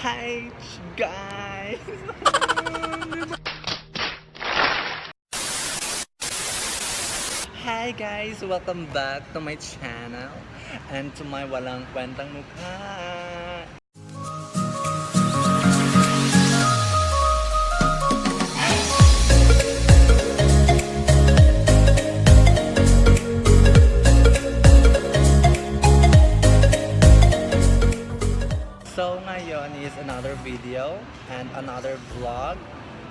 Hi guys! Hi guys! Welcome back to my channel and to my walang kwentang mukha. So ngayon is another video and another vlog,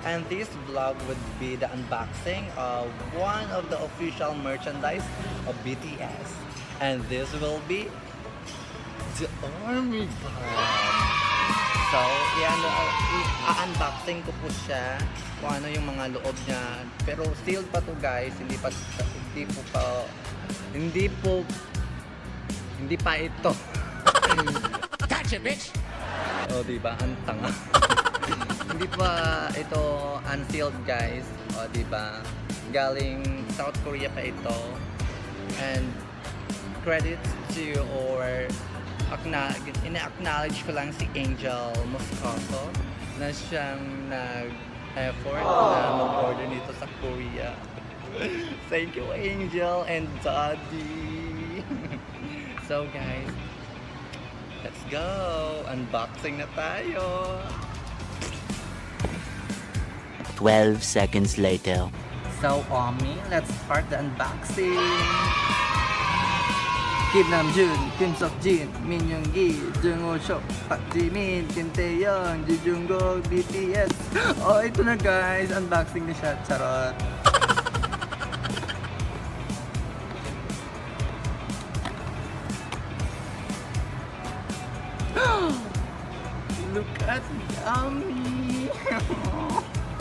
and this vlog would be the unboxing of one of the official merchandise of BTS, and this will be the army band. So yan, i-unboxing ko po siya kung ano yung mga loob niya, pero sealed pa to guys, hindi pa ito. Gotcha, bitch! O, diba? Ang tanga. Hindi pa ito unsealed, guys. O, diba? Galing South Korea pa ito. And credits to or ina-acknowledge ko lang si Angel Moscoso na siyang nag-effort na mag-order nito sa Korea. Thank you, Angel and Daddy. So, guys, let's go! Unboxing na tayo! 12 seconds later. So, Omi, let's start the unboxing! Kim Namjoon, Kim Seokjin, Min Yoongi, Jung Ho-seok, Park Jimin, Kim Taehyung, Ji Jungkook, BTS. Oh, ito na guys! Unboxing na siya. Charot! Look at Yummy!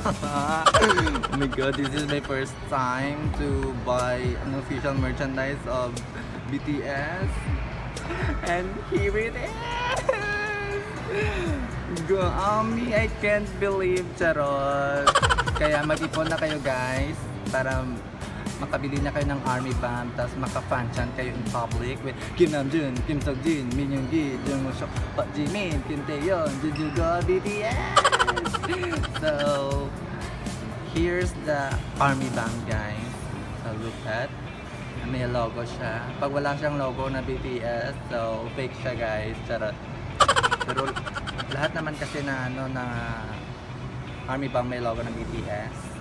Oh my god, this is my first time to buy an official merchandise of BTS. And here it is! Yummy! I can't believe, charot! Kaya mag-ipon na kayo guys para makabili na kayo ng army band, tapos maka-fanchan kayo in public with Kim Namjoon, Kim Seokjin, Min Yoongi, Jung Ho-seok, Park Jimin, Kim Taehyung, Ji Jungkook, BTS. So here's the army band guys. So look at, may logo siya. Pag wala siyang logo na BTS, so fake siya guys. Charot. Pero lahat naman kasi na army band may logo ng BTS.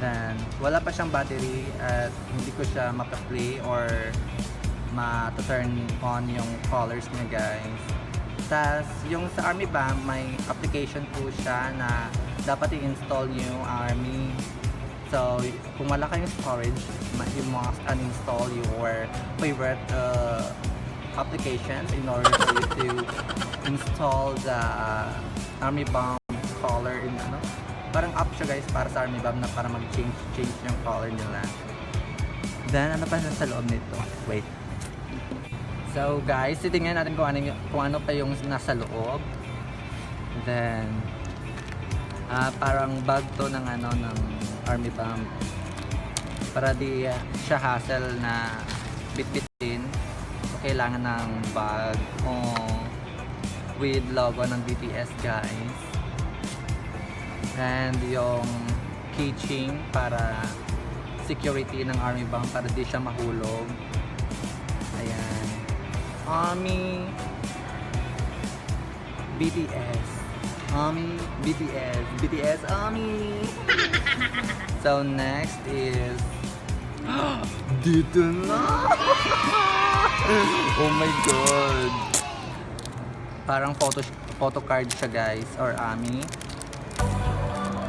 Then, wala pa siyang battery at hindi ko siya mapa-play or ma-turn on yung colors niya guys. Tas yung sa army band, may application po siya na dapat i-install nyo yung army. So, kung wala kayong storage, you must uninstall your favorite applications in order for you to install the army band color in parang app siya guys para sa army band na para mag-change yung color nila. Then ano pa sa loob nito? Wait. So guys, titingnan natin kung ano pa yung nasa loob. Then parang bag to ng ng army band. Para di siya hassle na bitbitin. Kailangan ng bag with logo ng BTS guys. And yung keychain para security ng army band para di siya mahulog. Ayan. Army BTS. Army BTS. BTS Army. So next is dito na. Oh my god. Parang photo card siya guys or Army.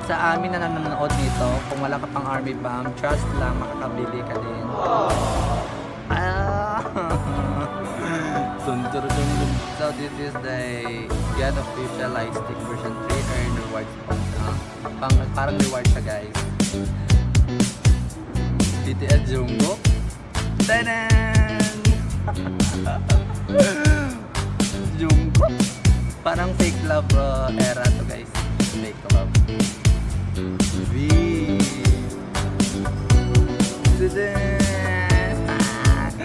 Sa amin na nanonood nito, kung wala ka pang army band, trust lang, makakabili ka din. So this is the Get Official Lightstick version 3 earn rewards parang reward siya guys. BTS Jungkook. Tadan! Jungkook. Parang fake love era to guys. Fake love. V.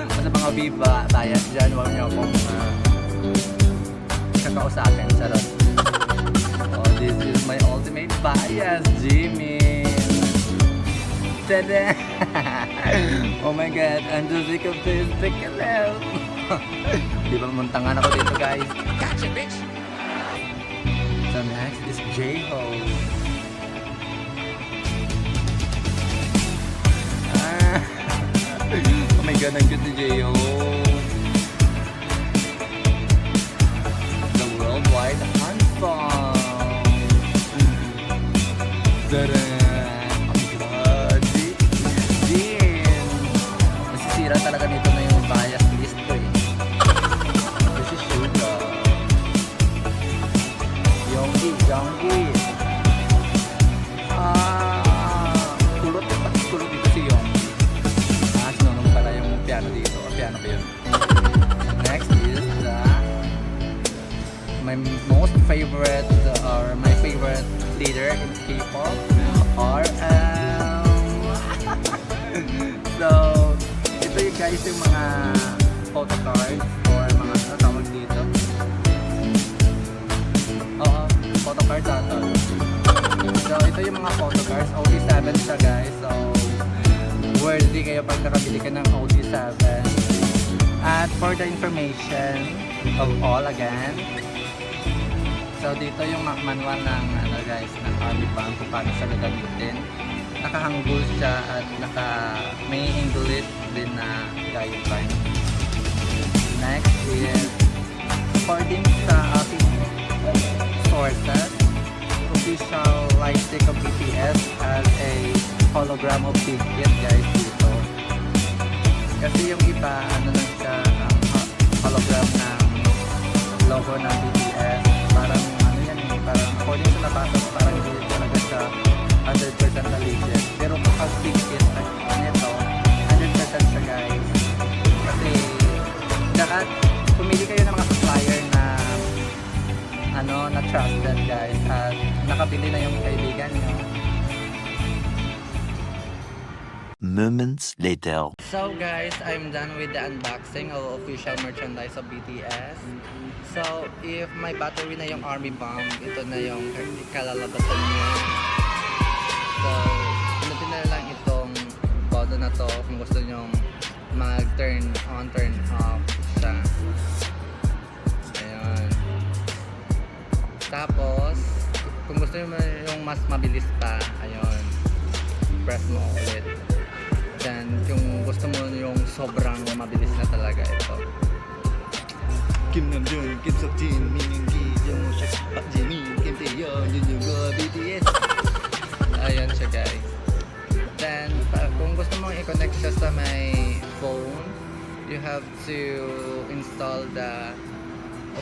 Basta mga biba, bias dyan, huwag niyo akong kakausapin, charot. this is my ultimate bias, Jimmy. Tada! Oh my god, I'm just sick of this. Hello! Di ba muntangan ako dito, guys? Gotcha, bitch. So next is J-Ho. Oh my god, ang cute ni J-Ho. The worldwide handsome. Jerren. Oh my god. Jin. Masisira talaga nito na yung bias list ko eh. This is Sugar. Yonggi. Kulot dito si Yonggi. Sinunod pala yung piano dito. Piano ba yun? Next is my most favorite or my favorite leader in K-pop, RM. So, ito yung guys yung mga photo cards or mga ano tawag dito. Oo, photo cards ata. So, ito yung mga photo cards. OD7 siya guys. So, worthy kayo pag nakabili ka ng OD7. At for the information of all again, so dito yung manual ng ano guys, ng army band kung paano siya gagamitin. Nakahanggol siya at may English din na guideline. Next is according sa ating sources, official lightstick of BTS has a hologram of Big Hit guys dito. Kasi yung iba, ano lang siya, hologram ng logo ng BTS. Parang ano yan eh, parang according sa nabasa ko, parang hindi talaga siya 100% na legit. Pero pag Big Hit, nito, 100% siya guys. Kasi, saka, pumili kayo ng mga supplier na ano, na trusted guys. At nakabili na yung kaibigan nyo. Moments later. So guys, I'm done with the unboxing of official merchandise of BTS. So if may battery na yung army bomb, ito na yung kalalabasan niya. So pinutin na lang itong bodo na to kung gusto nyong mag-turn on, turn off siya. Ayun. Tapos kung gusto nyo yung mas mabilis pa, ayun, press mo ulit. Then, yung gusto mo yung sobrang mabilis na talaga ito. Kim Namjoon, Kim Seokjin, Mingi, yung Pak Jimin, Kim Taeyeon, yung BTS. Ayan siya guys. Then, kung gusto mong i-connect siya sa may phone, you have to install the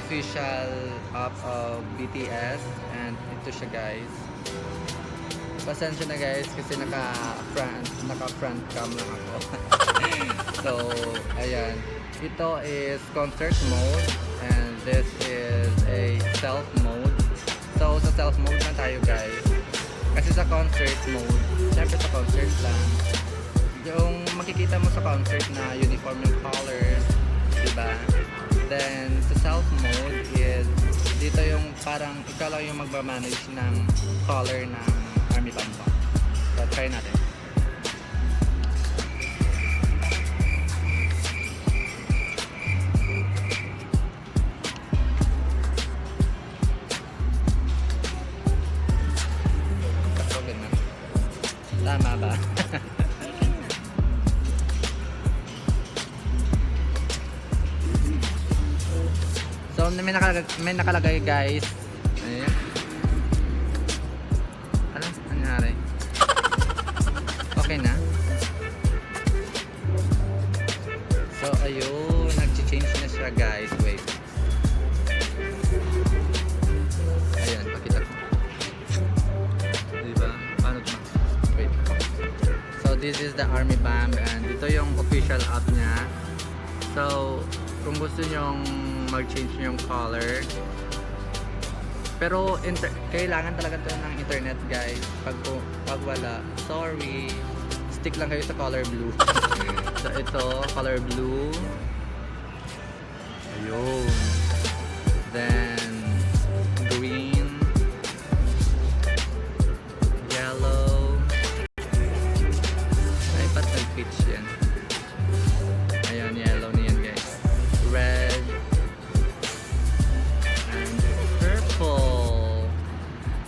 official app of BTS. And ito siya guys. Pasensya na guys kasi naka-front cam lang ako. So, ayan. Ito is concert mode and this is a self mode. So, sa self mode na tayo guys. Kasi sa concert mode, syempre sa concert lang, yung makikita mo sa concert na uniform yung colors, diba? Then, sa self mode is dito yung parang ikaw lang yung magmamanage ng color ng army band pa. So, try natin. Tama ba? So, may nakalagay guys. Ayan. Ano? Nangyari? Okay na? So, ayun. Nag-change na siya guys. Wait. Ayan, pakita ko. Diba? Paano ba? Wait. So, this is the Army Band and ito yung official app niya. So, kung gusto nyong mag-change yung color, pero kailangan talaga ito ng internet guys. Pag wala, sorry, stick lang kayo sa color blue. So ito, color blue. Ayun. Then green.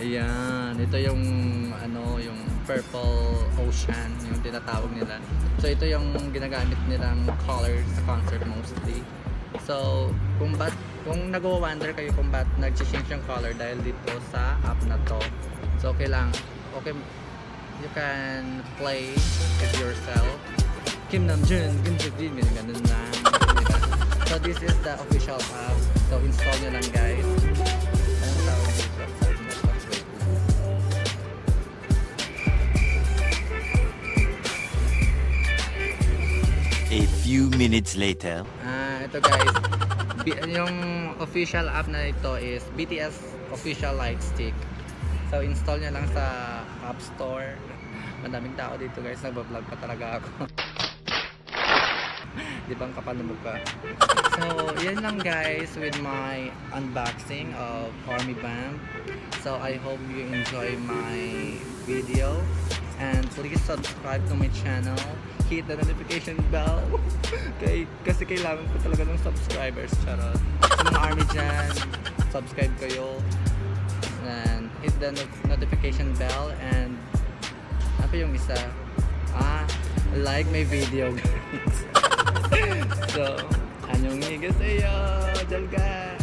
Ayan, ito yung ano, yung purple ocean, yung tinatawag nila. So ito yung ginagamit nilang color sa concert mostly. So kung nag-wonder kayo kung ba't nag-change yung color dahil dito sa app na to. So okay, you can play with yourself. Kim Namjoon, ganun lang. Diba? So this is the official app. So install nyo lang guys. Anong tawag dito? A few minutes later. Ito guys, yung official app na ito is BTS official Lightstick. So install nyo lang sa App Store. Madaming tao dito guys, nagbablog pa talaga ako. Di ba ang kapal na mukha? So yan lang guys with my unboxing of Army Band. So I hope you enjoy my video. And please subscribe to my channel. Hit the notification bell. Kasi kailangan ko talaga ng subscribers. Charot. Sa mga army dyan, subscribe kayo. And hit the notification bell. And ano yung isa? Like my video guys. So, anyong higa sa'yo, Jalga.